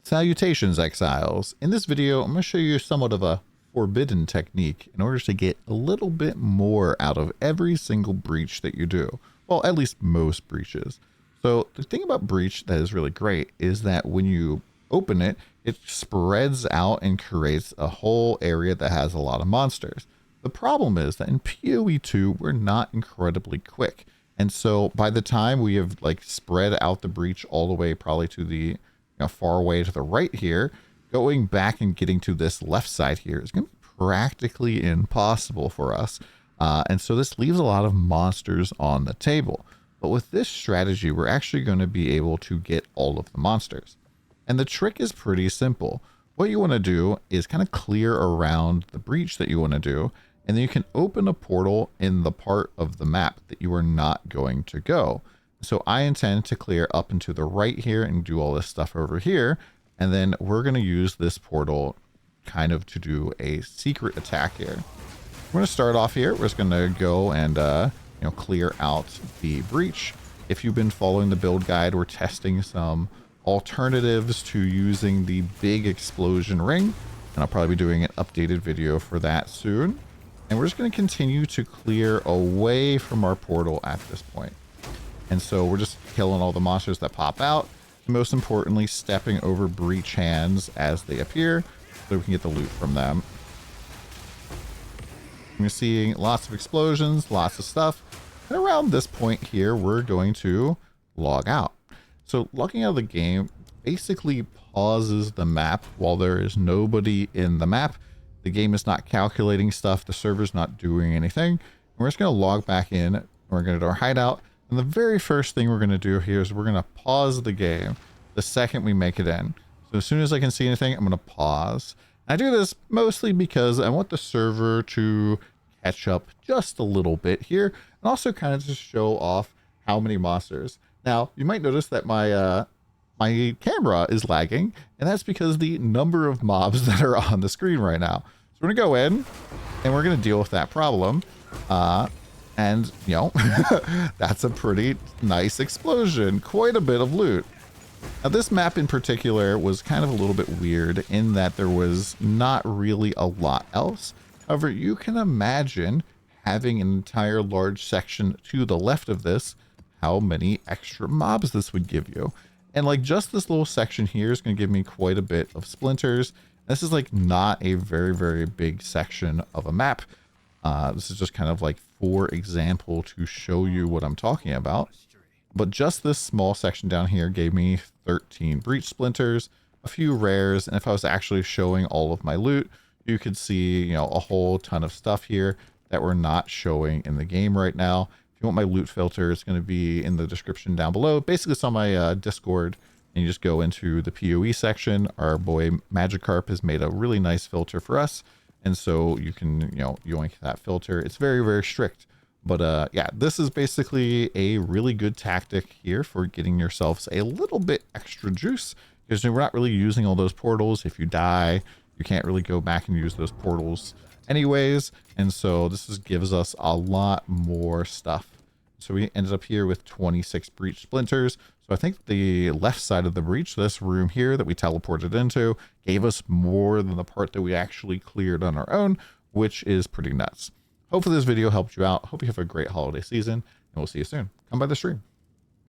Salutations, Exiles. In this video, I'm going to show you somewhat of a forbidden technique in order to get a little bit more out of every single breach that you do. Well, at least most breaches. So the thing about breach that is really great is that when you open it, it spreads out and creates a whole area that has a lot of monsters. The problem is that in PoE2, we're not incredibly quick. And so by the time we have spread out the breach all the way probably to the far away to the right here, going back and getting to this left side here is going to be practically impossible for us. And so this leaves a lot of monsters on the table. But with this strategy, we're actually going to be able to get all of the monsters. And the trick is pretty simple. What you want to do is kind of clear around the breach that you want to do, and then you can open a portal in the part of the map that you are not going to go. So I intend to clear up and to the right here and do all this stuff over here. And then we're going to use this portal kind of to do a secret attack here. We're going to start off here. We're just going to go and clear out the breach. If you've been following the build guide, we're testing some alternatives to using the big explosion ring. And I'll probably be doing an updated video for that soon. And we're just going to continue to clear away from our portal at this point. And so we're just killing all the monsters that pop out. Most importantly, stepping over breach hands as they appear so we can get the loot from them. We're seeing lots of explosions, lots of stuff. And around this point here, we're going to log out. So logging out of the game basically pauses the map while there is nobody in the map. The game is not calculating stuff. The server's not doing anything. And we're just going to log back in. We're going to do our hideout. And the very first thing we're going to do here is we're going to pause the game the second we make it in. So as soon as I can see anything, I'm going to pause. And I do this mostly because I want the server to catch up just a little bit here, and also kind of just show off how many monsters. Now, you might notice that my camera is lagging, and that's because the number of mobs that are on the screen right now. So we're going to go in, and we're going to deal with that problem. And, that's a pretty nice explosion. Quite a bit of loot. Now, this map in particular was kind of a little bit weird in that there was not really a lot else. However, you can imagine having an entire large section to the left of this, how many extra mobs this would give you. And just this little section here is going to give me quite a bit of splinters. This is not a very, very big section of a map. This is just kind of for example to show you what I'm talking about. But just this small section down here gave me 13 breach splinters, a few rares, and if I was actually showing all of my loot, you could see, a whole ton of stuff here that we're not showing in the game right now. If you want my loot filter, it's going to be in the description down below. Basically, it's on my Discord, and you just go into the PoE section. Our boy Magikarp has made a really nice filter for us. And so you can, yoink that filter. It's very, very strict. But yeah, this is basically a really good tactic here for getting yourselves a little bit extra juice, because we're not really using all those portals. If you die, you can't really go back and use those portals anyways. And so this gives us a lot more stuff. So we ended up here with 26 breach splinters. So I think the left side of the breach, this room here that we teleported into, gave us more than the part that we actually cleared on our own, which is pretty nuts. Hopefully this video helped you out. Hope you have a great holiday season, and we'll see you soon. Come by the stream.